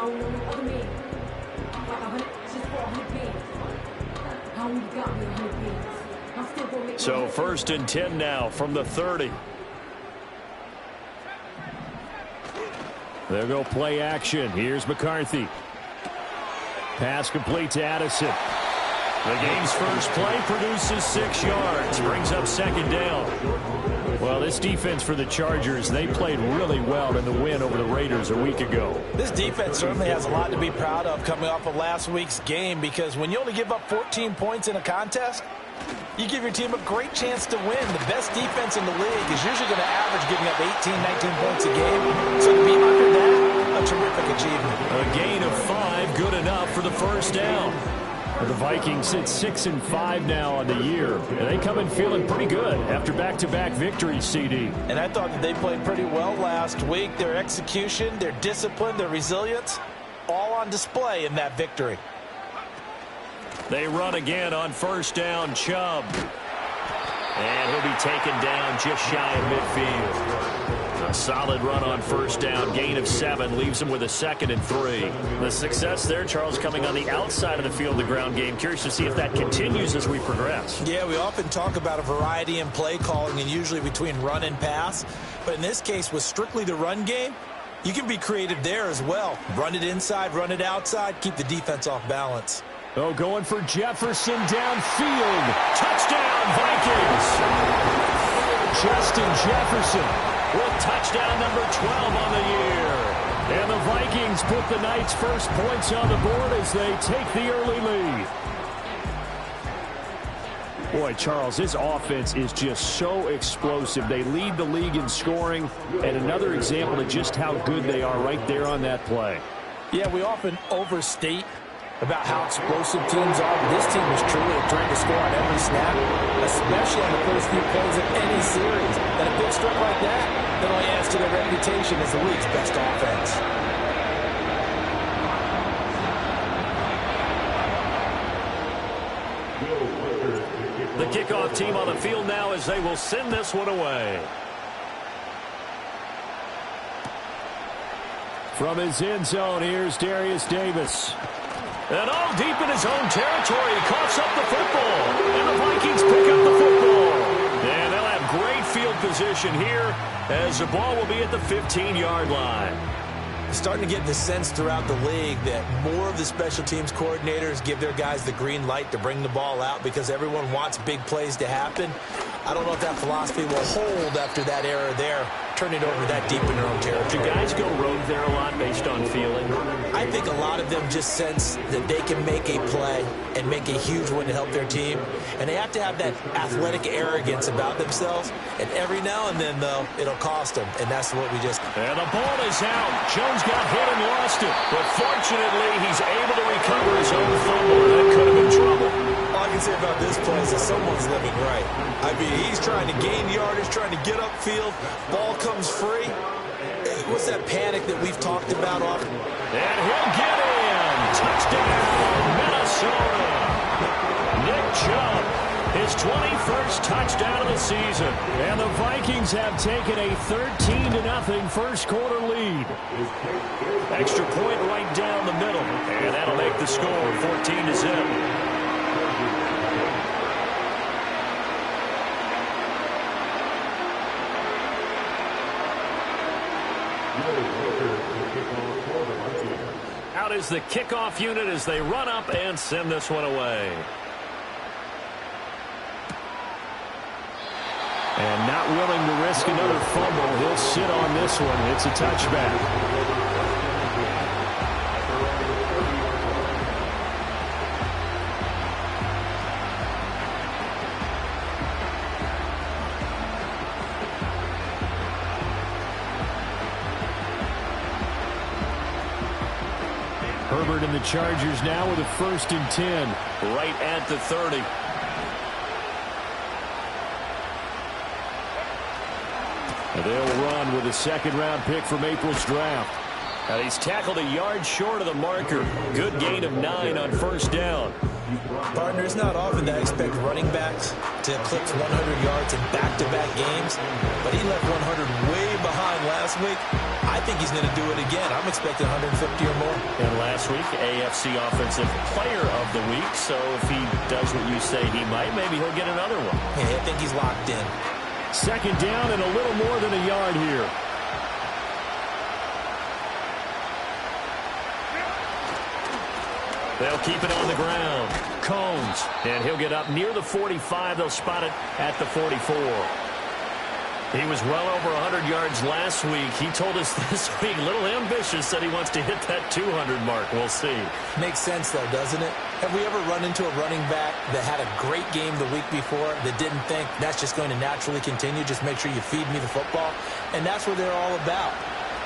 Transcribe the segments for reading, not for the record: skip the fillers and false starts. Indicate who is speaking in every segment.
Speaker 1: don't know no other man. Like 100, just for 100 bands. I only got me 100 bands. I'm still gonna make.
Speaker 2: So 1st and 10 now from the 30. They'll go play action. Here's McCarthy. Pass complete to Addison. The game's first play produces 6 yards. Brings up 2nd down. Well, this defense for the Chargers, they played really well in the win over the Raiders a week ago.
Speaker 3: This defense certainly has a lot to be proud of coming off of last week's game, because when you only give up 14 points in a contest, you give your team a great chance to win. The best defense in the league is usually going to average giving up 18, 19 points a game. So to be under that, a terrific achievement.
Speaker 2: A gain of 5, good enough for the first down. The Vikings sit 6-5 now on the year, and they come in feeling pretty good after back-to-back victories, CD.
Speaker 3: And I thought that they played pretty well last week. Their execution, their discipline, their resilience, all on display in that victory.
Speaker 2: They run again on 1st down, Chubb. And he'll be taken down just shy of midfield. A solid run on 1st down, gain of 7, leaves him with a 2nd and 3. The success there, Charles, coming on the outside of the field, the ground game. Curious to see if that continues as we progress.
Speaker 3: Yeah, we often talk about a variety in play calling, and usually between run and pass. But in this case, with strictly the run game, you can be creative there as well. Run it inside, run it outside, keep the defense off balance.
Speaker 2: Oh, going for Jefferson downfield. Touchdown, Vikings! Justin Jefferson with touchdown number 12 on the year. And the Vikings put the Knights' first points on the board as they take the early lead. Boy, Charles, this offense is just so explosive. They lead the league in scoring, and another example of just how good they are right there on that play.
Speaker 3: Yeah, we often overstate about how explosive teams are, but this team is truly a threat to score on every snap, especially on the first few plays of any series. And a big strike like that only adds to their reputation as the league's best offense.
Speaker 2: The kickoff team on the field now as they will send this one away. From his end zone, here's Darius Davis. And all deep in his own territory, he coughs up the football. And the Vikings pick up the football. And they'll have great field position here as the ball will be at the 15-yard line.
Speaker 3: Starting to get the sense throughout the league that more of the special teams coordinators give their guys the green light to bring the ball out because everyone wants big plays to happen. I don't know if that philosophy will hold after that error there, turn it over that deep in their own territory.
Speaker 2: Do guys go rogue there a lot based on feeling?
Speaker 3: I think a lot of them just sense that they can make a play and make a huge one to help their team. And they have to have that athletic arrogance about themselves. And every now and then, though, it'll cost them. And that's what we just...
Speaker 2: And the ball is out. Jones got hit and lost it. But fortunately, he's able to recover his own fumble. That could have been trouble.
Speaker 3: All I can say about this play is that someone's living right. I mean, he's trying to gain yardage, trying to get upfield. Ball comes free. What's that panic that we've talked about often?
Speaker 2: And he'll get in. Touchdown, Minnesota. Nick Chubb, his 21st touchdown of the season. And the Vikings have taken a 13-0 first quarter lead. Extra point right down the middle. And that'll make the score 14-0. Out is the kickoff unit as they run up and send this one away. And not willing to risk another fumble, he'll sit on this one. It's a touchback. Herbert and the Chargers now with a 1st and 10. Right at the 30. And they'll run with a 2nd-round pick from April's draft. And he's tackled a yard short of the marker. Good gain of 9 on 1st down.
Speaker 3: Partner, it's not often that I expect running backs to eclipse 100 yards in back-to-back games, but he left 100 way behind last week. I think he's going to do it again. I'm expecting 150 or more.
Speaker 2: And last week, AFC Offensive Player of the Week. So if he does what you say he might, maybe he'll get another one.
Speaker 3: Yeah, I think he's locked in.
Speaker 2: Second down and a little more than a yard here. They'll keep it on the ground. Combs, and he'll get up near the 45. They'll spot it at the 44. He was well over 100 yards last week. He told us this week, a little ambitious, said he wants to hit that 200 mark. We'll see.
Speaker 3: Makes sense, though, doesn't it? Have we ever run into a running back that had a great game the week before that didn't think that's just going to naturally continue? Just make sure you feed me the football. And that's what they're all about.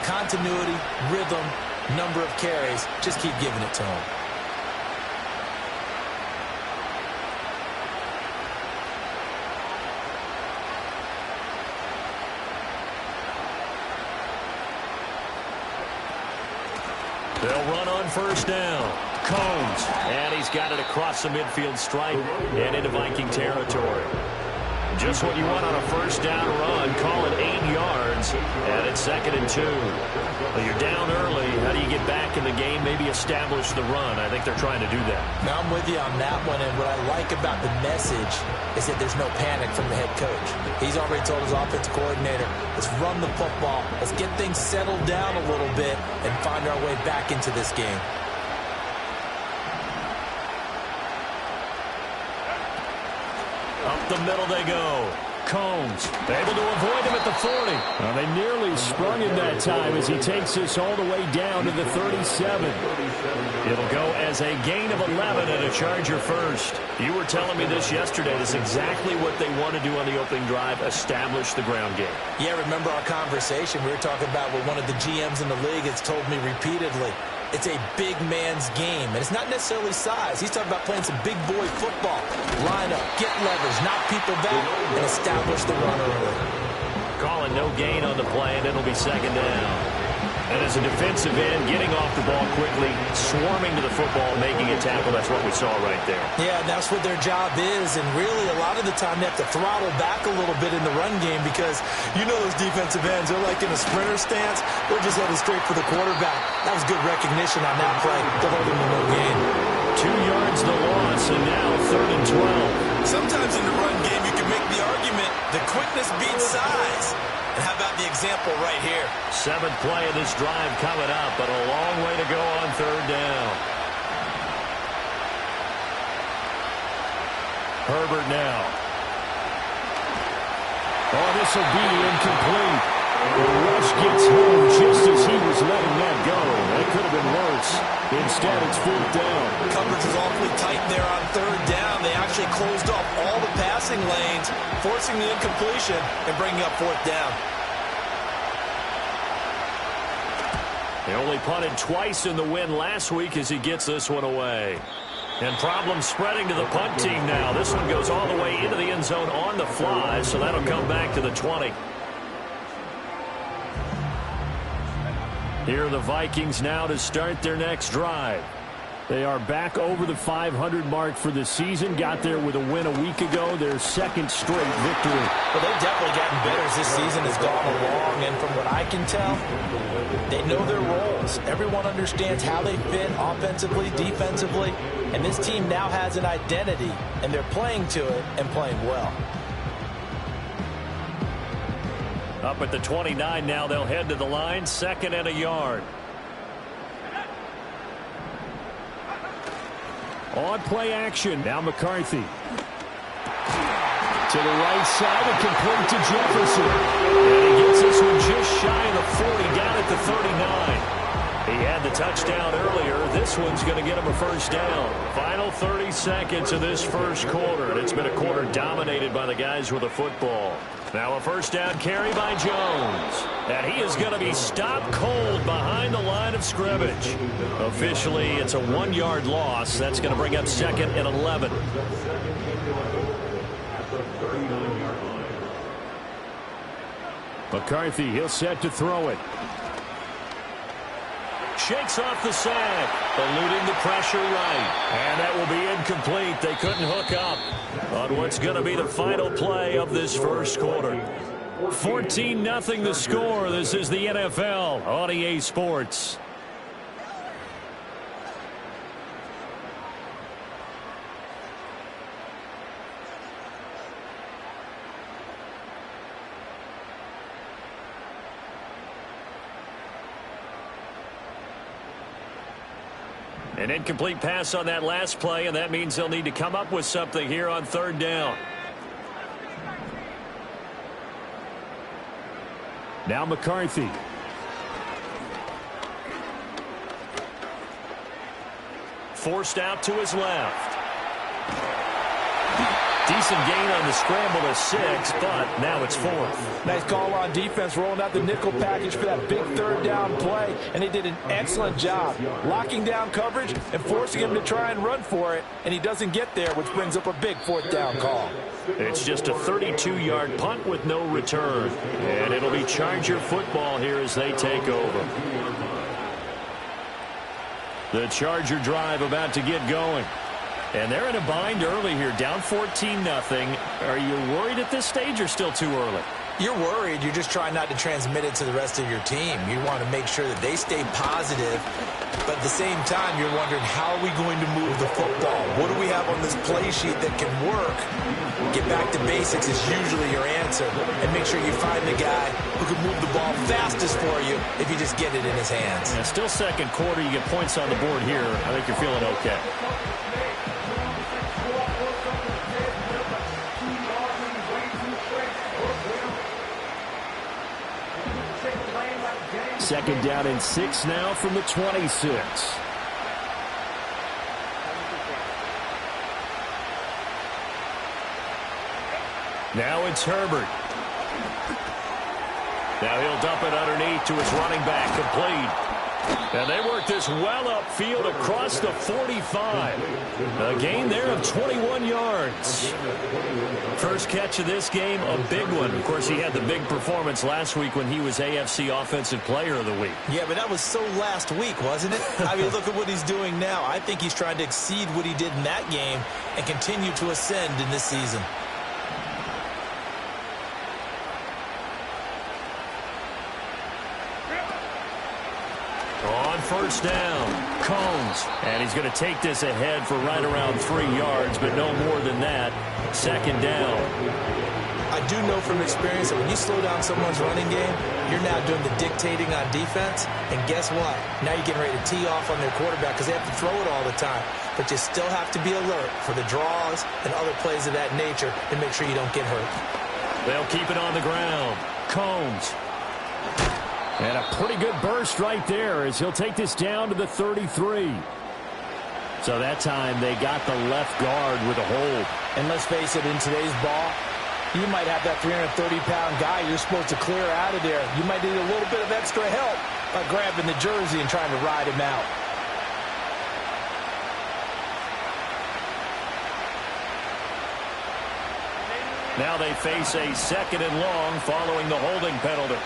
Speaker 3: Continuity, rhythm, number of carries. Just keep giving it to him.
Speaker 2: They'll run on first down. Combs, and he's got it across the midfield stripe and into Viking territory. Just what you want on a first down run. Call it 8 yards, and it's 2nd and 2. Well, you're down early. How do you get back in the game? Maybe establish the run. I think they're trying to do that.
Speaker 3: Now, I'm with you on that one, and what I like about the message is that there's no panic from the head coach. He's already told his offensive coordinator, let's run the football, let's get things settled down a little bit and find our way back into this game.
Speaker 2: Up the middle they go. Combs able to avoid him at the 40. Well, they nearly sprung him that time as he takes this all the way down to the 37. It'll go as a gain of 11 and a Charger first. You were telling me this yesterday. This is exactly what they want to do on the opening drive, establish the ground game.
Speaker 3: Yeah, remember our conversation? We were talking about what one of the GMs in the league has told me repeatedly. It's a big man's game, and it's not necessarily size. He's talking about playing some big boy football. Line up, get leverage, knock people back, and establish the run early.
Speaker 2: Calling no gain on the play, and it'll be 2nd down. And as a defensive end, getting off the ball quickly, swarming to the football, making a tackle, that's what we saw right there.
Speaker 3: Yeah, that's what their job is, and really a lot of the time they have to throttle back a little bit in the run game because you know those defensive ends, they're like in a sprinter stance. They're just headed straight for the quarterback. That was good recognition on that play to hold him to no gain.
Speaker 2: 2 yards the loss, and now 3rd and 12.
Speaker 3: Sometimes in the run game you can make the argument the quickness beats size. And how about the example right here?
Speaker 2: 7th play of this drive coming up, but a long way to go on 3rd down. Herbert now. Oh, this will be incomplete. The rush gets home just as he was letting that go. That could have been worse. Instead, it's 4th down.
Speaker 3: Coverage was awfully tight there on 3rd down. They actually closed off all the passing lanes, forcing the incompletion and bringing up 4th down.
Speaker 2: They only punted twice in the win last week as he gets this one away. And problems spreading to the punt team now. This one goes all the way into the end zone on the fly, so that'll come back to the 20. Here are the Vikings now to start their next drive. They are back over the 500 mark for the season. Got there with a win a week ago. Their 2nd straight victory.
Speaker 3: Well, they've definitely gotten better as this season has gone along. And from what I can tell, they know their roles. Everyone understands how they fit offensively, defensively. And this team now has an identity. And they're playing to it and playing well.
Speaker 2: Up at the 29 now, they'll head to the line. 2nd and a yard. On play action, now McCarthy. To the right side and complete to Jefferson. And he gets this one just shy of the 40, down at the 39. He had the touchdown earlier. This one's going to get him a 1st down. Final 30 seconds of this first quarter, and it's been a quarter dominated by the guys with the football. Now a 1st down carry by Jones. And he is going to be stopped cold behind the line of scrimmage. Officially, it's a 1-yard loss. That's going to bring up 2nd and 11. McCarthy, he'll set to throw it. Shakes off the sack, eluding the pressure right. And that will be incomplete. They couldn't hook up on what's going to be the final play of this first quarter. 14-0 the score. This is the NFL on EA Sports. An incomplete pass on that last play, and that means they'll need to come up with something here on third down. Now McCarthy. Forced out to his left. Decent gain on the scramble to 6, but now it's 4th.
Speaker 3: Nice call on defense, rolling out the nickel package for that big third down play, and they did an excellent job locking down coverage and forcing him to try and run for it, and he doesn't get there, which brings up a big 4th down call.
Speaker 2: It's just a 32-yard punt with no return, and it'll be Charger football here as they take over. The Charger drive about to get going. And they're in a bind early here, down 14-0. Are you worried at this stage or still too early?
Speaker 3: You're worried. You're just trying not to transmit it to the rest of your team. You want to make sure that they stay positive, but at the same time, you're wondering, how are we going to move the football? What do we have on this play sheet that can work? Get back to basics is usually your answer, and make sure you find the guy who can move the ball fastest for you if you just get it in his hands.
Speaker 2: Yeah, still second quarter. You get points on the board here. I think you're feeling okay. Second down and 6 now from the 26. Now it's Herbert. Now he'll dump it underneath to his running back, complete. And they work this well upfield across the 45. A gain there of 21 yards. First catch of this game, a big one. Of course, he had the big performance last week when he was AFC Offensive Player of the Week.
Speaker 3: Yeah, but that was so last week, wasn't it? I mean, look at what he's doing now. I think he's trying to exceed what he did in that game and continue to ascend in this season.
Speaker 2: On first down, Combs. And he's going to take this ahead for right around 3 yards, but no more than that. Second down.
Speaker 3: I do know from experience that when you slow down someone's running game, you're now doing the dictating on defense. And guess what? Now you're getting ready to tee off on their quarterback because they have to throw it all the time. But you still have to be alert for the draws and other plays of that nature and make sure you don't get hurt.
Speaker 2: They'll keep it on the ground. Combs. And a pretty good burst right there as he'll take this down to the 33. So that time they got the left guard with a hold.
Speaker 3: And let's face it, in today's ball, you might have that 330-pound guy you're supposed to clear out of there. You might need a little bit of extra help by grabbing the jersey and trying to ride him out.
Speaker 2: Now they face a second and long following the holding penalty.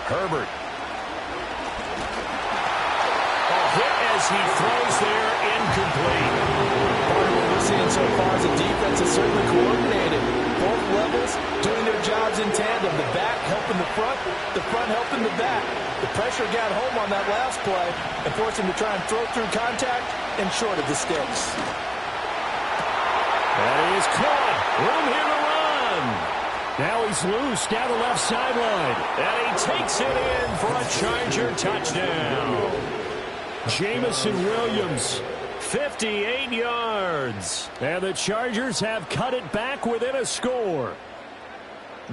Speaker 2: Herbert. A hit as he throws there, incomplete.
Speaker 3: Part of what we're seeing so far is the defense is certainly coordinated. Both levels doing their jobs in tandem. The back helping the front helping the back. The pressure got home on that last play and forced him to try and throw through contact and short of the sticks.
Speaker 2: And he is caught. Room here to run. Now he's loose down the left sideline. And he takes it in for a Charger touchdown. Jamison Williams, 58 yards. And the Chargers have cut it back within a score.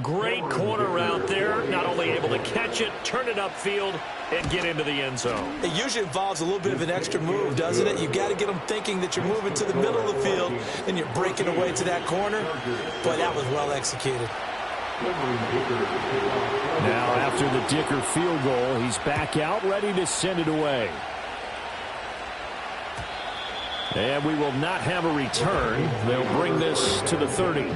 Speaker 2: Great corner route there. Not only able to catch it, turn it upfield, and get into the end zone.
Speaker 3: It usually involves a little bit of an extra move, doesn't it? You've got to get them thinking that you're moving to the middle of the field, and you're breaking away to that corner. Boy, that was well executed.
Speaker 2: Now, after the Dicker field goal, he's back out, ready to send it away. And we will not have a return. They'll bring this to the 30.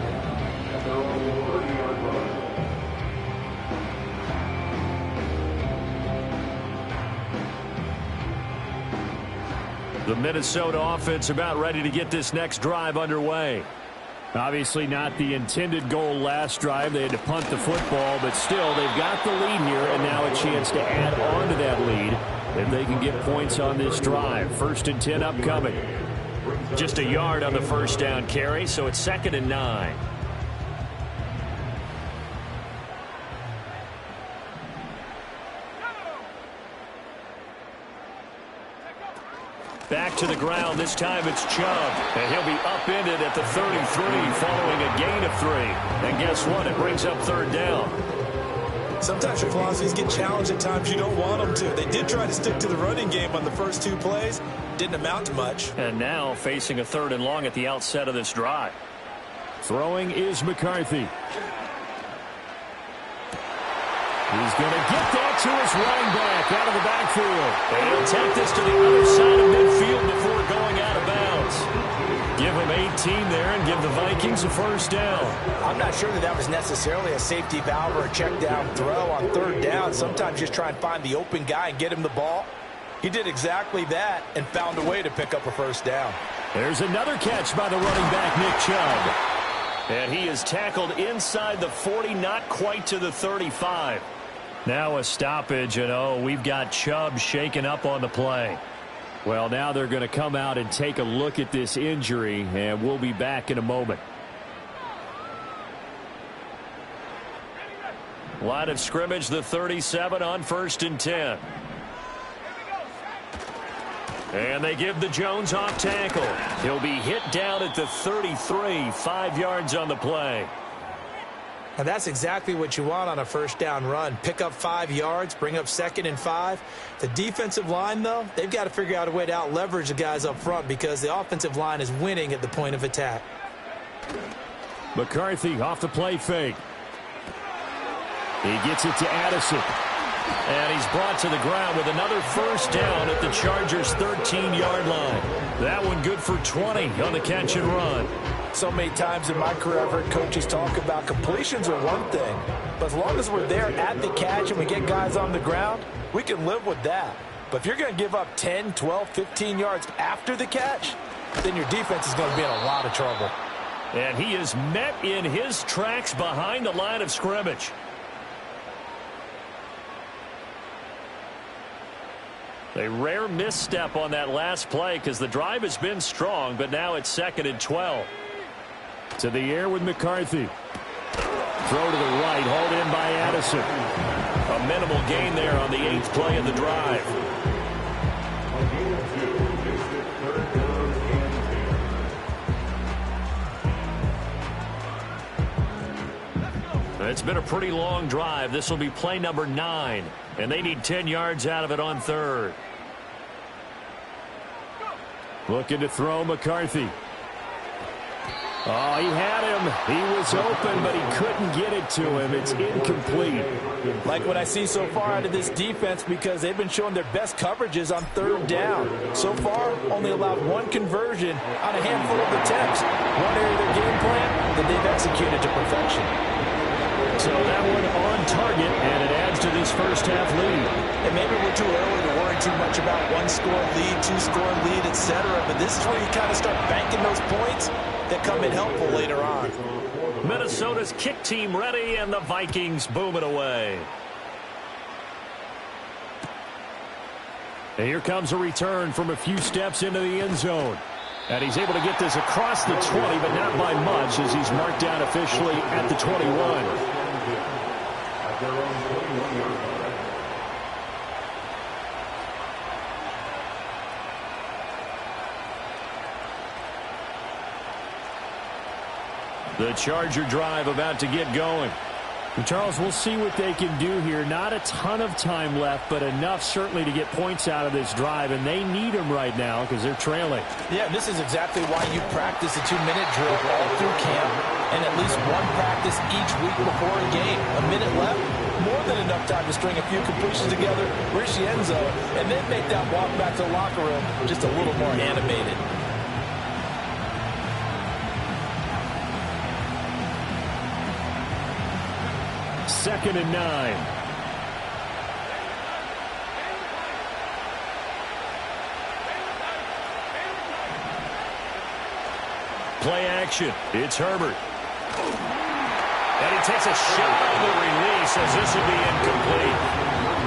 Speaker 2: The Minnesota offense about ready to get this next drive underway.
Speaker 4: Obviously not the intended goal last drive. They had to punt the football, but still they've got the lead here, and now a chance to add on to that lead if they can get points on this drive. 1st and 10 upcoming.
Speaker 2: Just a yard on the first down carry, so it's 2nd and 9. Back to the ground. This time it's Chubb. And he'll be upended at the 33 following a gain of 3. And guess what? It brings up 3rd down.
Speaker 3: Sometimes your philosophies get challenged at times you don't want them to. They did try to stick to the running game on the first 2 plays. Didn't amount to much.
Speaker 2: And now facing a 3rd and long at the outset of this drive.
Speaker 4: Throwing is McCarthy. He's going to get that to his running back out of the backfield.
Speaker 2: And he'll take this to the other side of midfield before going out of bounds. Give him 18 there and give the Vikings a 1st down.
Speaker 3: I'm not sure that was necessarily a safety valve or a check down throw on 3rd down. Sometimes just try and find the open guy and get him the ball. He did exactly that and found a way to pick up a 1st down.
Speaker 2: There's another catch by the running back, Nick Chubb. And he is tackled inside the 40, not quite to the 35. Now a stoppage, and we've got Chubb shaken up on the play.
Speaker 4: Well, now they're going to come out and take a look at this injury, and we'll be back in a moment.
Speaker 2: Line of scrimmage, the 37 on 1st and 10. And they give the Jones off tackle. He'll be hit down at the 33, 5 yards on the play.
Speaker 3: And that's exactly what you want on a 1st down run. Pick up 5 yards, bring up 2nd and 5. The defensive line, though, they've got to figure out a way to out-leverage the guys up front because the offensive line is winning at the point of attack.
Speaker 4: McCarthy off the play fake. He gets it to Addison.
Speaker 2: And he's brought to the ground with another 1st down at the Chargers' 13-yard line. That one good for 20 on the catch and run.
Speaker 3: So many times in my career I've heard coaches talk about completions are one thing, but as long as we're there at the catch and we get guys on the ground, we can live with that. But if you're going to give up 10, 12, 15 yards after the catch, then your defense is going to be in a lot of trouble.
Speaker 2: And he is met in his tracks behind the line of scrimmage. A rare misstep on that last play because the drive has been strong, but now it's 2nd and 12.
Speaker 4: To the air with McCarthy. Throw to the right, hauled in by Addison.
Speaker 2: A minimal gain there on the 8th play of the drive. It's been a pretty long drive. This will be play number 9, and they need 10 yards out of it on 3rd.
Speaker 4: Looking to throw McCarthy. Oh, he had him. He was open, but he couldn't get it to him. It's incomplete.
Speaker 3: Like what I see so far out of this defense because they've been showing their best coverages on 3rd down. So far, only allowed 1 conversion on a handful of attempts. One area of their game plan that they've executed to perfection.
Speaker 2: So that one on target, and it adds to this first half lead.
Speaker 3: And maybe we're too early to worry too much about 1-score lead, 2-score lead, etc. But this is where you kind of start banking those points that come in helpful later on.
Speaker 2: Minnesota's kick team ready, and the Vikings boom it away.
Speaker 4: And here comes a return from a few steps into the end zone. And he's able to get this across the 20, but not by much as he's marked down officially at the 21.
Speaker 2: The Charger drive about to get going.
Speaker 4: And Charles, we'll see what they can do here. Not a ton of time left, but enough certainly to get points out of this drive, and they need them right now because they're trailing.
Speaker 3: Yeah, this is exactly why you practice a 2-minute drill all through camp and at least 1 practice each week before a game. A minute left, more than enough time to string a few completions together, reach the end zone, and then make that walk back to the locker room just a little more animated.
Speaker 4: Second and 9.
Speaker 2: Play action. It's Herbert. And he takes a shot on the release as this will be incomplete.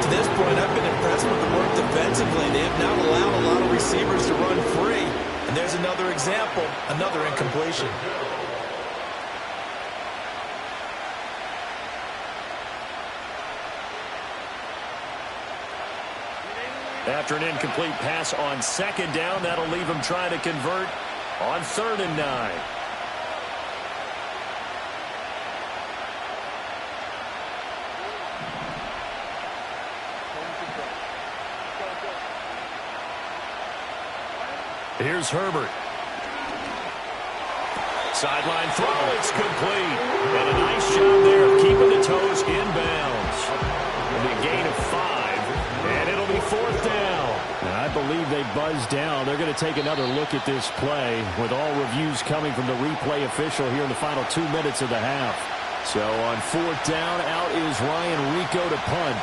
Speaker 3: To this point, I've been impressed with the work defensively. They have not allowed a lot of receivers to run free. And there's another example, another incompletion.
Speaker 2: After an incomplete pass on second down, that'll leave him trying to convert on 3rd and 9. Here's Herbert. Sideline throw, it's complete. And a nice job there of keeping the toes inbounds. It'll be a gain of 5, and it'll be 4th down.
Speaker 4: And I believe they buzzed down. They're going to take another look at this play with all reviews coming from the replay official here in the final 2 minutes of the half. So on 4th down, out is Ryan Rico to punt.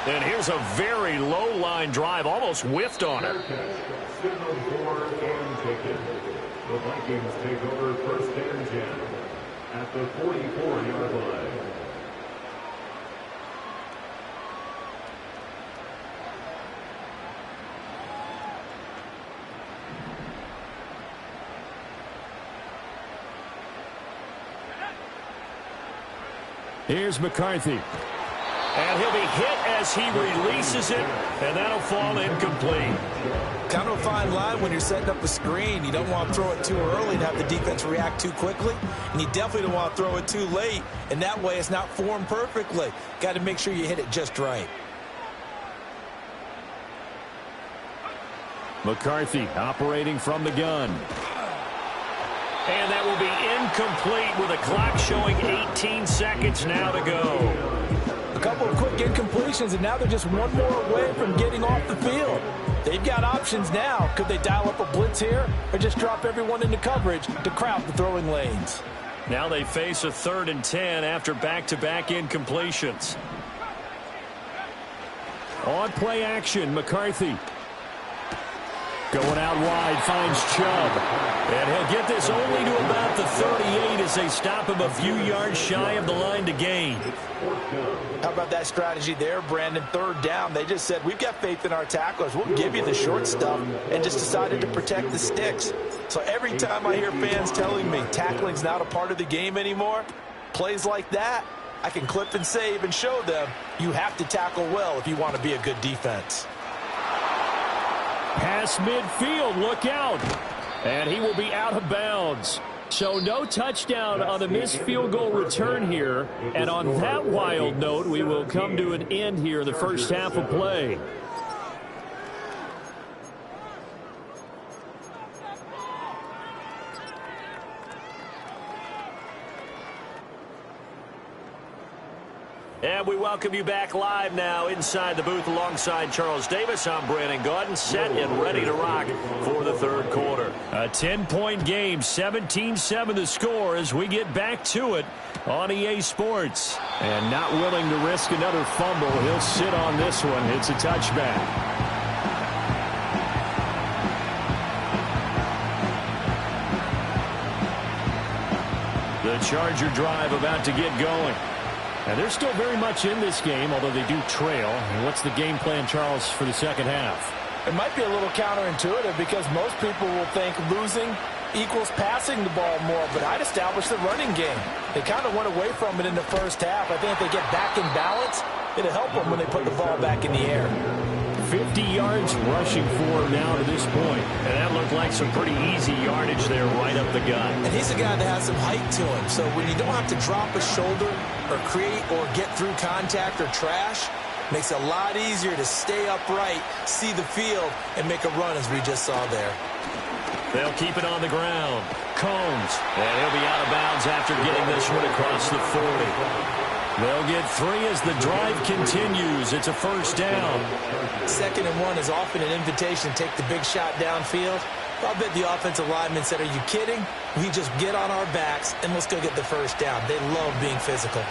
Speaker 2: And here's a very low line drive, almost whiffed on it.
Speaker 5: The Vikings take over 1st and 10 at the 44-yard line.
Speaker 4: Here's McCarthy.
Speaker 2: And he'll be hit as he releases it, and that'll fall incomplete.
Speaker 3: Kind of a fine line when you're setting up a screen. You don't want to throw it too early and have the defense react too quickly. And you definitely don't want to throw it too late. And that way it's not formed perfectly. Got to make sure you hit it just right.
Speaker 4: McCarthy operating from the gun.
Speaker 2: And that will be incomplete with a clock showing 18 seconds now to go.
Speaker 3: A couple of quick incompletions, and now they're just one more away from getting off the field. They've got options now. Could they dial up a blitz here or just drop everyone into coverage to crowd the throwing lanes?
Speaker 2: Now they face a 3rd and 10 after back-to-back incompletions.
Speaker 4: On play action, McCarthy. Going out wide, finds Chubb.
Speaker 2: And he'll get this only to about the 38 as they stop him a few yards shy of the line to gain.
Speaker 3: How about that strategy there, Brandon? 3rd down. They just said, we've got faith in our tacklers. We'll give you the short stuff, and just decided to protect the sticks. So every time I hear fans telling me tackling's not a part of the game anymore, plays like that, I can clip and save and show them you have to tackle well if you want to be a good defense.
Speaker 4: Pass midfield, look out. And he will be out of bounds. So no touchdown on the missed field goal return here. And on that wild note, we will come to an end here in the first half of play.
Speaker 2: And we welcome you back live now inside the booth alongside Charles Davis. I'm Brandon Gaudin, set and ready to rock for the 3rd quarter.
Speaker 4: A 10-point game, 17-7 the score as we get back to it on EA Sports. And not willing to risk another fumble, he'll sit on this one. It's a touchback. The Charger drive about to get going. And they're still very much in this game, although they do trail. And what's the game plan, Charles, for the second half?
Speaker 3: It might be a little counterintuitive because most people will think losing equals passing the ball more, but I'd establish the running game. They kind of went away from it in the first half. I think if they get back in balance, it'll help them when they put the ball back in the air.
Speaker 4: 50 yards rushing for him now to this point.
Speaker 2: And that looked like some pretty easy yardage there right up the gut.
Speaker 3: And he's a guy that has some height to him, so when you don't have to drop a shoulder or create or get through contact or trash, makes it a lot easier to stay upright, see the field, and make a run as we just saw there.
Speaker 2: They'll keep it on the ground. Combs. And he'll be out of bounds after getting this one across the 40.
Speaker 4: They'll get 3 as the drive continues. It's a first down.
Speaker 3: 2nd and 1 is often an invitation to take the big shot downfield. I'll bet the offensive lineman said, are you kidding? We just get on our backs and let's go get the first down. They love being physical.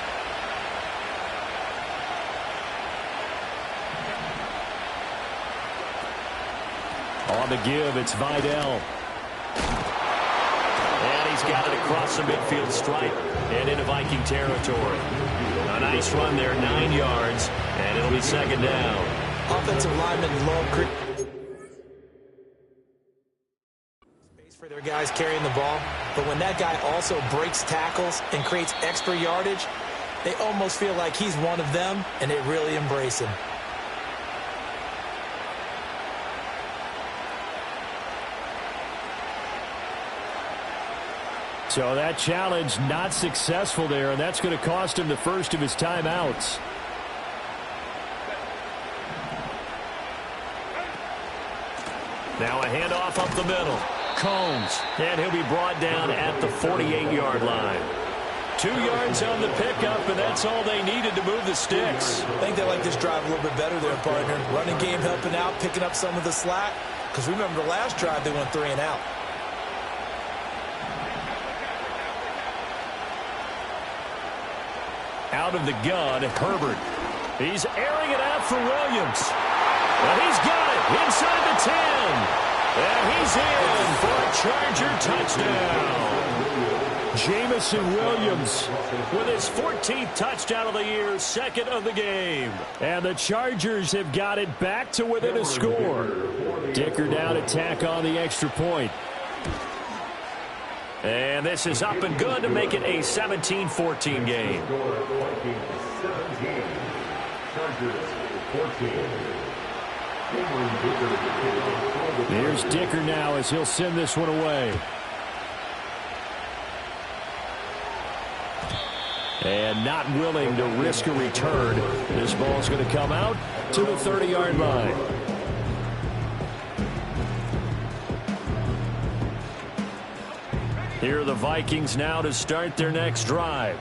Speaker 4: On the give, it's Vidal.
Speaker 2: got it across the midfield stripe and into Viking territory. A nice run there, 9 yards, and it'll be second down.
Speaker 3: Offensive linemen love space for their guys carrying the ball, but when that guy also breaks tackles and creates extra yardage, they almost feel like he's one of them, and they really embrace him.
Speaker 4: So that challenge not successful there, and that's going to cost him the first of his timeouts.
Speaker 2: Now a handoff up the middle. Combs, and he'll be brought down at the 48-yard line. 2 yards on the pickup, and that's all they needed to move the sticks.
Speaker 3: I think they like this drive a little bit better there, partner. Running game helping out, picking up some of the slack. Because remember the last drive, they went 3 and out.
Speaker 2: Out of the gun, Herbert. He's airing it out for Williams. And he's got it inside the 10. And he's in for a Charger touchdown.
Speaker 4: Jamison Williams
Speaker 2: With his 14th touchdown of the year, second of the game.
Speaker 4: And the Chargers have got it back to within a score. Dicker down to tack on the extra point.
Speaker 2: And this is up and good to make it a 17-14 game.
Speaker 4: Here's Dicker now as he'll send this one away. And not willing to risk a return. This ball's going to come out to the 30-yard line. Here are the Vikings now to start their next drive.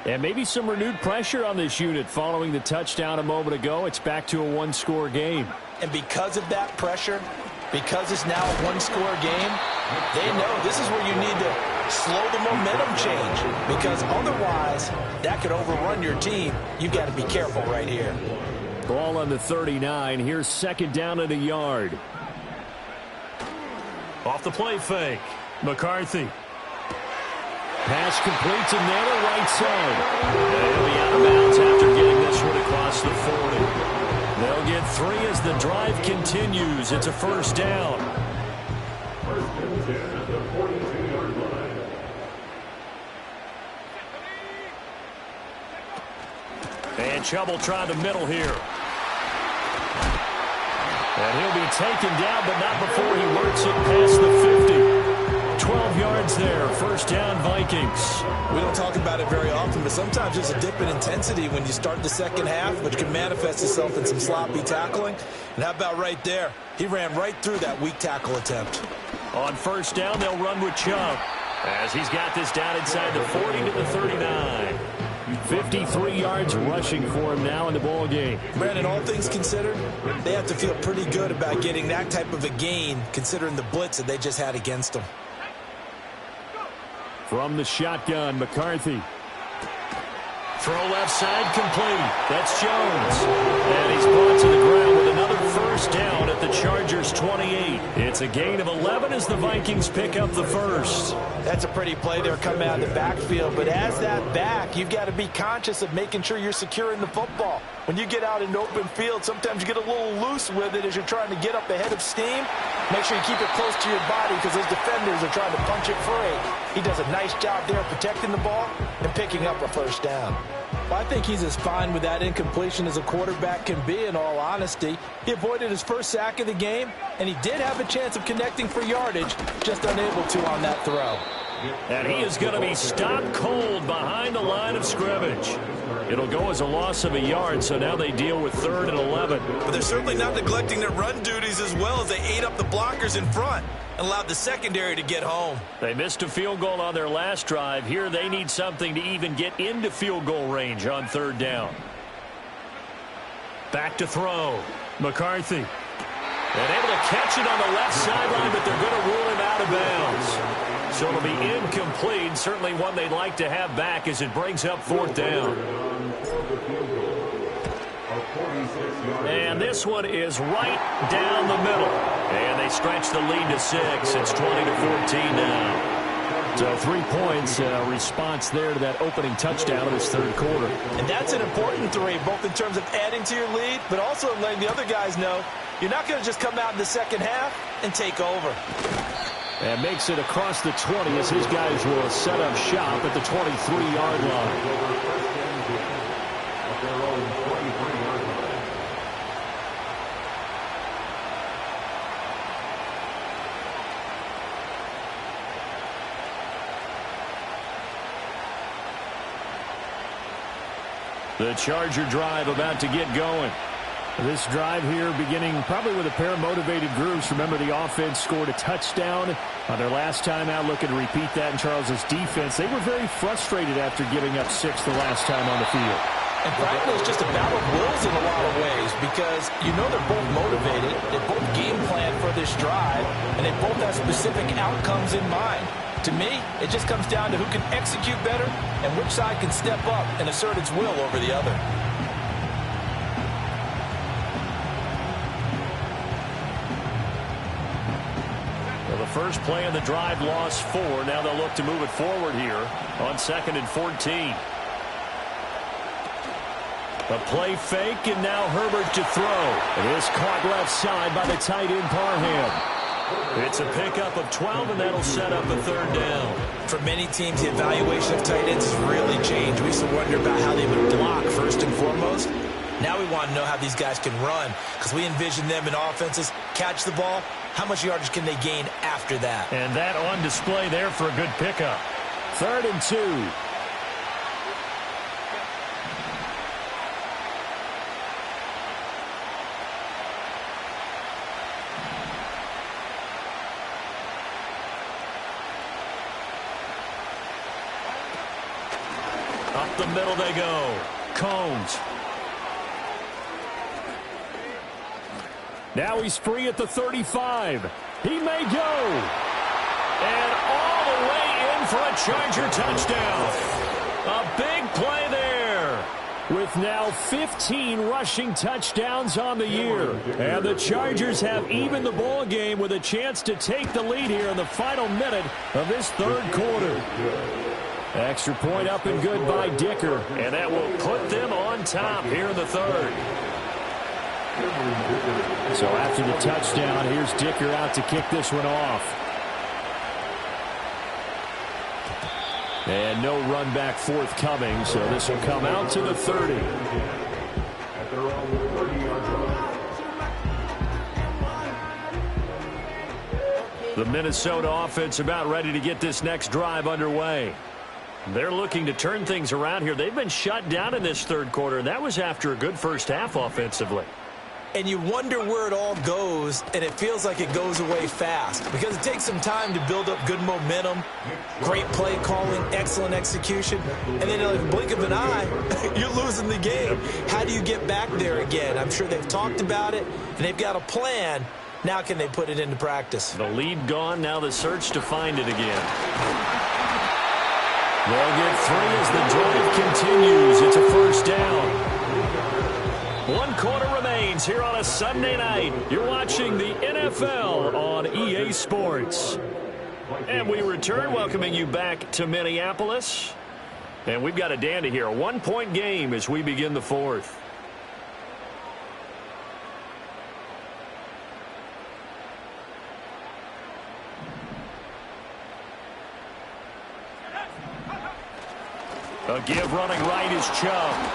Speaker 4: And maybe some renewed pressure on this unit following the touchdown a moment ago. It's back to a one-score game.
Speaker 3: And because of that pressure, because it's now a one-score game, they know this is where you need to slow the momentum change. Because otherwise, that could overrun your team. You've got to be careful right here.
Speaker 4: Ball on the 39. Here's second down at a yard.
Speaker 2: Off the play fake. McCarthy.
Speaker 4: Pass complete to Naylor, right side.
Speaker 2: They'll be out of bounds after getting this one across the 40. They'll get 3 as the drive continues. It's a first down.
Speaker 5: First and 10 at the 42-yard line.
Speaker 2: And Chubb will try the middle here. And he'll be taken down, but not before he works it past the 50. 12 yards there. First down, Vikings.
Speaker 3: We don't talk about it very often, but sometimes there's a dip in intensity when you start the second half, which can manifest itself in some sloppy tackling. And how about right there? He ran right through that weak tackle attempt.
Speaker 2: On first down, they'll run with Chubb as he's got this down inside the 40 to the 39.
Speaker 4: 53 yards rushing for him now in the ball game.
Speaker 3: Brandon, all things considered, they have to feel pretty good about getting that type of a gain, considering the blitz that they just had against them.
Speaker 4: From the shotgun, McCarthy.
Speaker 2: Throw left side complete. That's Jones. And he's brought to the ground with another first down at the Chargers' 28. It's a gain of 11 as the Vikings pick up the first.
Speaker 3: That's a pretty play there coming out of the backfield. But as that back, you've got to be conscious of making sure you're securing the football. When you get out in open field, sometimes you get a little loose with it as you're trying to get up ahead of steam. Make sure you keep it close to your body because those defenders are trying to punch it free. He does a nice job there protecting the ball and picking up a first down. Well, I think he's as fine with that incompletion as a quarterback can be, in all honesty. He avoided his first sack of the game, and he did have a chance of connecting for yardage, just unable to on that throw.
Speaker 2: And he is going to be stopped cold behind the line of scrimmage. It'll go as a loss of a yard, so now they deal with 3rd and 11.
Speaker 3: But they're certainly not neglecting their run duties as well as they ate up the blockers in front and allowed the secondary to get home.
Speaker 2: They missed a field goal on their last drive. Here they need something to even get into field goal range on 3rd down. Back to throw. McCarthy. And able to catch it on the left sideline, but they're going to rule him out of bounds. So it'll be incomplete, certainly one they'd like to have back as it brings up 4th down. And this one is right down the middle. And they stretch the lead to 6. It's 20-14 now.
Speaker 4: So 3 points, response there to that opening touchdown of this third quarter.
Speaker 3: And that's an important 3, both in terms of adding to your lead, but also letting the other guys know you're not going to just come out in the second half and take over.
Speaker 4: And makes it across the 20 as his guys will set up shop at the 23-yard line. The Charger drive about to get going. This drive here beginning probably with a pair of motivated groups. Remember, the offense scored a touchdown on their last time out. Looking to repeat that in Charles's defense. They were very frustrated after giving up 6 the last time on the field.
Speaker 3: And frankly, it's just a battle of wills in a lot of ways because you know they're both motivated. They both game plan for this drive, and they both have specific outcomes in mind. To me, it just comes down to who can execute better and which side can step up and assert its will over the other.
Speaker 4: Well, the first play of the drive lost 4. Now they'll look to move it forward here on 2nd and 14. A play fake, and now Herbert to throw. It is caught left side by the tight end Parham. It's a pickup of 12, and that'll set up a 3rd down.
Speaker 3: For many teams, the evaluation of tight ends has really changed. We used to wonder about how they would block first and foremost. Now we want to know how these guys can run because we envision them in offenses, catch the ball. How much yardage can they gain after that?
Speaker 4: And that on display there for a good pickup. 3rd and 2. Up the middle they go. Combs. Now he's free at the 35. He may go. And all the way in for a Charger touchdown. A big play there. With now 15 rushing touchdowns on the year. And the Chargers have evened the ball game with a chance to take the lead here in the final minute of this third quarter. Extra point up and good by Dicker. And that will put them on top here in the third. So after the touchdown, here's Dicker out to kick this one off. And no run back forthcoming, so this will come out to the 30. The Minnesota offense about ready to get this next drive underway. They're looking to turn things around here. They've been shut down in this third quarter, and that was after a good first half offensively.
Speaker 3: And you wonder where it all goes, and it feels like it goes away fast because it takes some time to build up good momentum, great play calling, excellent execution, and then in the blink of an eye, you're losing the game. How do you get back there again? I'm sure they've talked about it, and they've got a plan. Now can they put it into practice?
Speaker 4: The lead gone, now the search to find it again. They'll get 3 as the drive continues. It's a first down. 1 quarter remains here on a Sunday night. You're watching the NFL on EA Sports. And we return, welcoming you back to Minneapolis. And we've got a dandy here. A 1-point game as we begin the fourth. A give running right is Chubb.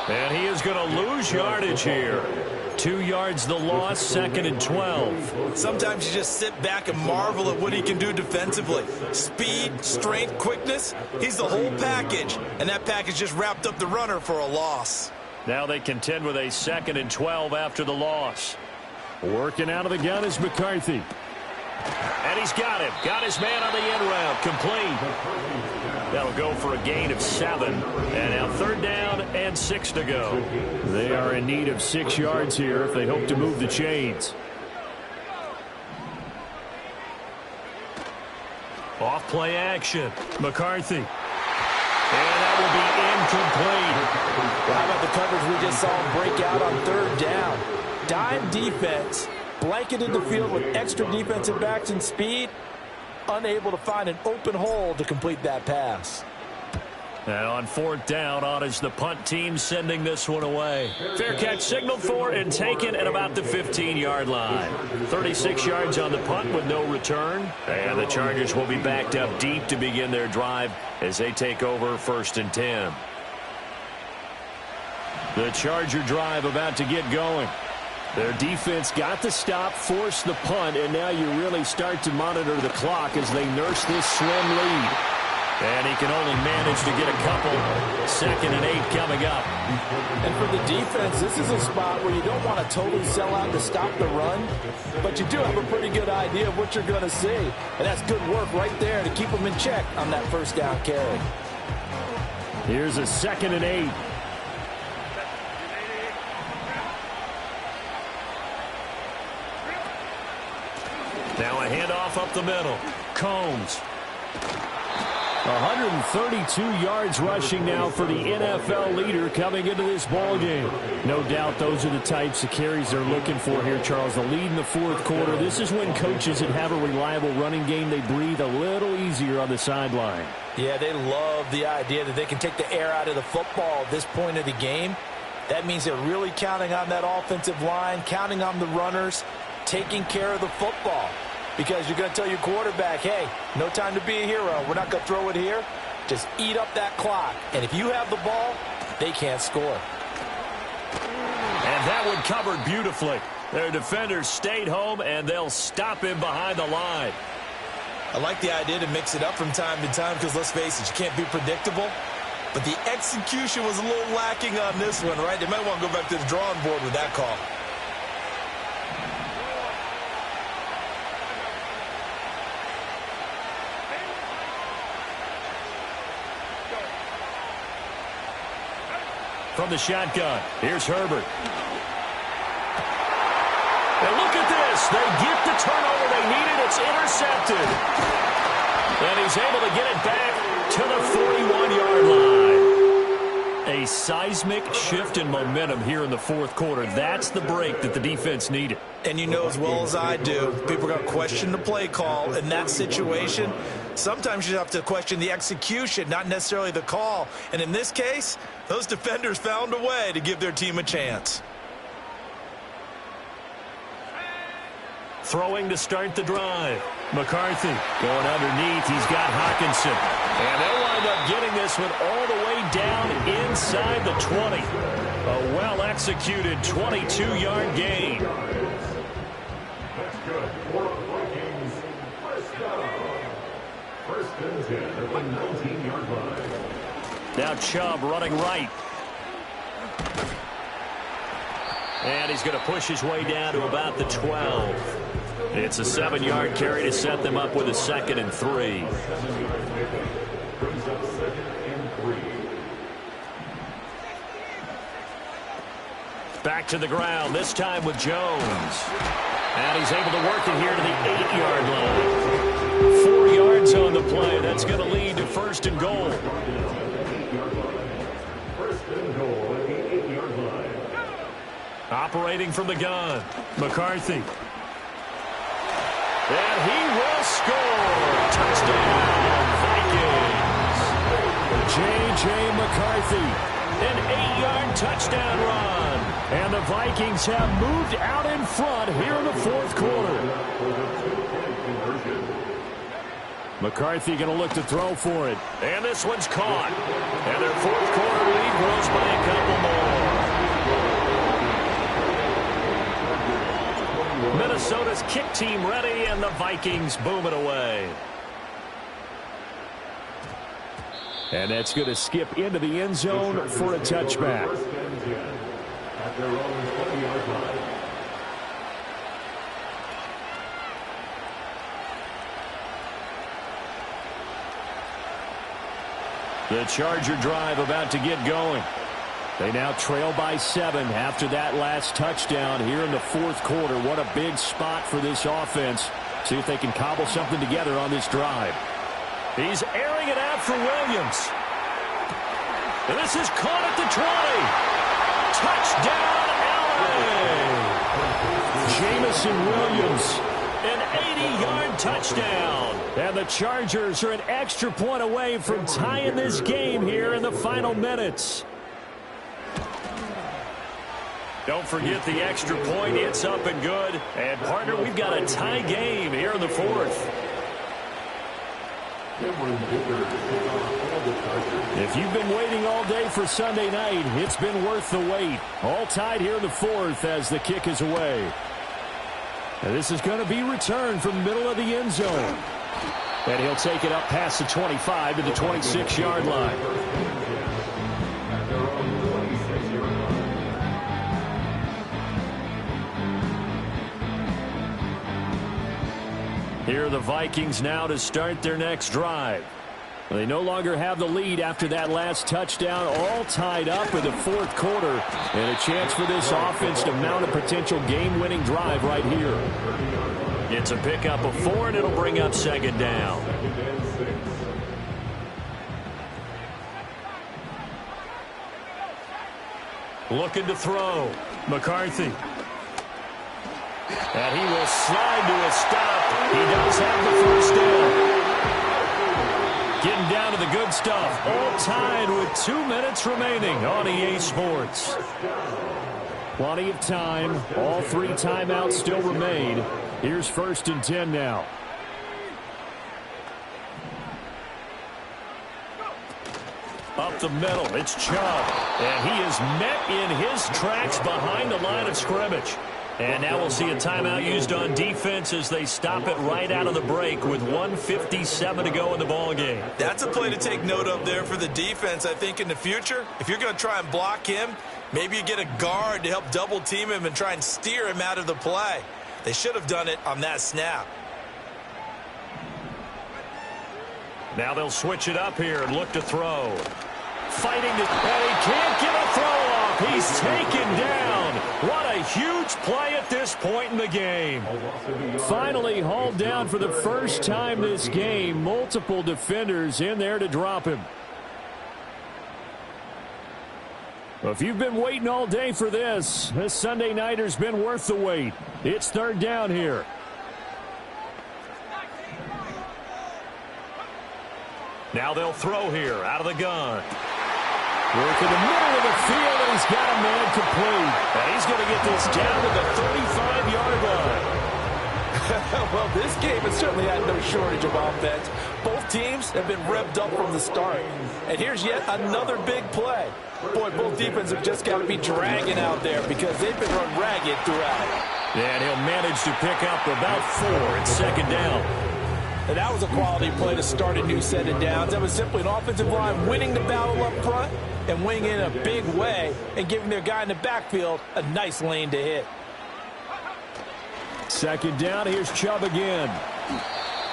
Speaker 4: And he is going to lose yardage here. 2 yards the loss, 2nd and 12.
Speaker 3: Sometimes you just sit back and marvel at what he can do defensively. Speed, strength, quickness, he's the whole package. And that package just wrapped up the runner for a loss.
Speaker 4: Now they contend with a 2nd and 12 after the loss. Working out of the gun is McCarthy. And he's got him. Got his man on the end route. Complete. That'll go for a gain of 7. And now 3rd down and 6 to go. They are in need of 6 yards here if they hope to move the chains. Off play action. McCarthy. And that will be incomplete.
Speaker 3: Well, how about the coverage we just saw break out on 3rd down? Dime defense, blanketed the field with extra defensive backs and speed. unable to find an open hole to complete that pass.
Speaker 2: And on fourth down, on is the punt team sending this one away. Fair catch signaled for and taken at about the 15-yard line. 36 yards on the punt with no return. And the Chargers will be backed up deep to begin their drive as they take over 1st and 10. The Charger drive about to get going. Their defense got the stop, forced the punt, and now you really start to monitor the clock as they nurse this slim lead. And he can only manage to get a couple. 2nd and 8 coming up.
Speaker 3: And for the defense, this is a spot where you don't want to totally sell out to stop the run, but you do have a pretty good idea of what you're going to see. And that's good work right there to keep them in check on that 1st down carry.
Speaker 4: Here's a 2nd and 8.
Speaker 2: Now a handoff up the middle. Combs.
Speaker 4: 132 yards rushing now for the NFL leader coming into this ball game. No doubt those are the types of carries they're looking for here, Charles. The lead in the 4th quarter. This is when coaches that have a reliable running game, they breathe a little easier on the sideline.
Speaker 3: Yeah, they love the idea that they can take the air out of the football at this point of the game. That means they're really counting on that offensive line, counting on the runners, taking care of the football. Because you're going to tell your quarterback, hey, no time to be a hero. We're not going to throw it here. Just eat up that clock. And if you have the ball, they can't score.
Speaker 2: And that one covered beautifully. Their defenders stayed home, and they'll stop him behind the line.
Speaker 3: I like the idea to mix it up from time to time because, let's face it, you can't be predictable. But the execution was a little lacking on this one, right? They might want to go back to the drawing board with that call.
Speaker 2: From the shotgun, here's Herbert. And look at this. They get the turnover they needed. It's intercepted. And he's able to get it back to the 41-yard line. A seismic shift in momentum here in the 4th quarter. That's the break that the defense needed.
Speaker 3: And you know as well as I do, people are going to question the play call in that situation. Sometimes you have to question the execution, not necessarily the call. And in this case, those defenders found a way to give their team a chance.
Speaker 2: Throwing to start the drive. McCarthy going underneath. He's got Hockenson. And they'll wind up getting this one all the way down inside the 20. A well-executed 22-yard gain.
Speaker 5: That's good for the Vikings. 1st down. 1st and 10 at the 19-yard line.
Speaker 2: Now Chubb running right. And he's going to push his way down to about the 12. It's a 7-yard carry to set them up with a 2nd and 3.
Speaker 5: 7-yard pickup. Brings up 2nd and 3.
Speaker 2: Back to the ground, this time with Jones. And he's able to work it here to the 8-yard line. 4 yards on the play. That's going to lead to 1st and goal.
Speaker 5: 1st and goal at the 8-yard line.
Speaker 2: Operating from the gun, McCarthy. And he will score. Touchdown, Vikings.
Speaker 4: J.J. McCarthy.
Speaker 2: An 8-yard touchdown run.
Speaker 4: And the Vikings have moved out in front here in the 4th quarter. McCarthy going to look to throw for it.
Speaker 2: And this one's caught. And their 4th quarter lead grows by a couple more. Minnesota's kick team ready, and the Vikings boom it away.
Speaker 4: And that's going to skip into the end zone for a touchback.
Speaker 5: At their own 20-yard line.
Speaker 4: The Charger drive about to get going. They now trail by 7 after that last touchdown here in the 4th quarter. What a big spot for this offense. See if they can cobble something together on this drive.
Speaker 2: He's airing it out for Williams. And this is caught at the 20. Touchdown, LA.
Speaker 4: Jamison Williams
Speaker 2: An 80-yard touchdown. And the Chargers are an extra point away from tying this game here in the final minutes. Don't forget the extra point. It's up and good. And, partner, we've got a tie game here in the fourth. If you've been waiting all day for Sunday night, it's been worth the wait. All tied here in the fourth as the kick is away. And this is going to be returned from the middle of the end zone. And he'll take it up past the 25 to the 26-yard line. Here are the Vikings now to start their next drive. They no longer have the lead after that last touchdown, all tied up in the fourth quarter, and a chance for this offense to mount a potential game-winning drive right here. It's a pickup of 4, and it'll bring up second down. Looking to throw. McCarthy. And he will slide to a stop. He does have the first down. Getting down to the good stuff. All tied with 2 minutes remaining on EA Sports. Plenty of time. All 3 timeouts still remain. Here's 1st and 10 now. Up the middle, it's Chubb. And he is met in his tracks behind the line of scrimmage. And now we'll see a timeout used on defense as they stop it right out of the break with 1:57 to go in the ballgame.
Speaker 3: That's a play to take note of there for the defense, I think, in the future. If you're going to try and block him, maybe you get a guard to help double-team him and try and steer him out of the play. They should have done it on that snap.
Speaker 2: Now they'll switch it up here and look to throw. Fighting to, and he can't get a throw off. He's taken down. What a huge play at this point in the game. Finally hauled down for the first time this game. Multiple defenders in there to drop him. Well, if you've been waiting all day for this Sunday nighter's been worth the wait. It's 3rd down here. Now they'll throw here out of the gun. Work in the middle of the field, and he's got a man complete. And he's going to get this down to the 35-yard line.
Speaker 3: Well, this game has certainly had no shortage of offense. Both teams have been revved up from the start. And here's yet another big play. Boy, both defenses have just got to be dragging out there because they've been run ragged throughout.
Speaker 2: And he'll manage to pick up about 4 at 2nd down.
Speaker 3: And that was a quality play to start a new set of downs. That was simply an offensive line winning the battle up front and winning in a big way and giving their guy in the backfield a nice lane to hit.
Speaker 2: 2nd down, here's Chubb again.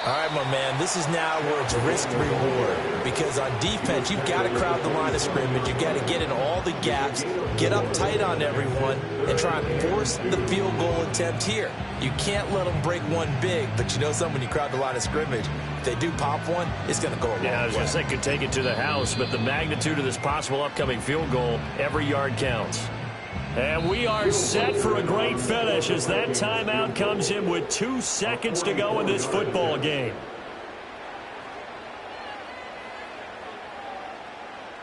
Speaker 3: All right, my man, this is now where it's risk-reward. Because on defense, you've got to crowd the line of scrimmage. You've got to get in all the gaps, get up tight on everyone, and try and force the field goal attempt here. You can't let them break one big, but you know something, when you crowd the line of scrimmage, if they do pop one, it's going to go a long way.
Speaker 2: Yeah, I was going to say could take it to the house, but the magnitude of this possible upcoming field goal, every yard counts. And we are set for a great finish as that timeout comes in with 2 seconds to go in this football game.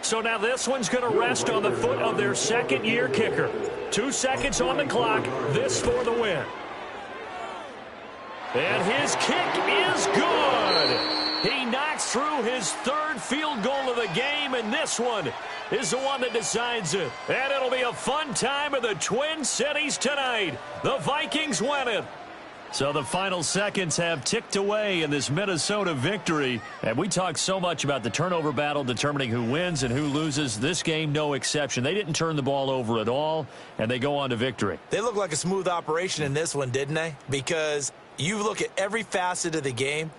Speaker 2: So now this one's going to rest on the foot of their second-year kicker. 2 seconds on the clock. This for the win. And his kick is good. He knocks through his 3rd field goal of the game, and this one is the one that decides it. And it'll be a fun time in the Twin Cities tonight. The Vikings win it. So the final seconds have ticked away in this Minnesota victory. And we talk so much about the turnover battle determining who wins and who loses. This game, no exception. They didn't turn the ball over at all, and they go on to victory.
Speaker 3: They look like a smooth operation in this one, didn't they? Because you look at every facet of the game,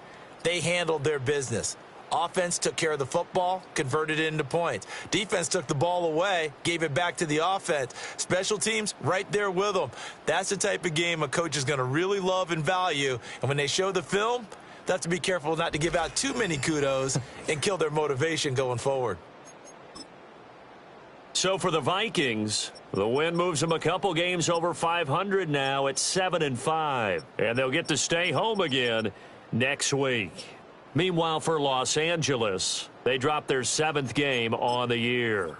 Speaker 3: they handled their business. Offense took care of the football, converted it into points. Defense took the ball away, gave it back to the offense. Special teams, right there with them. That's the type of game a coach is going to really love and value. And when they show the film, they have to be careful not to give out too many kudos and kill their motivation going forward.
Speaker 2: So for the Vikings, the win moves them a couple games over 500 now at 7-5. And they'll get to stay home again next week. Meanwhile, for Los Angeles, they dropped their 7th game on the year.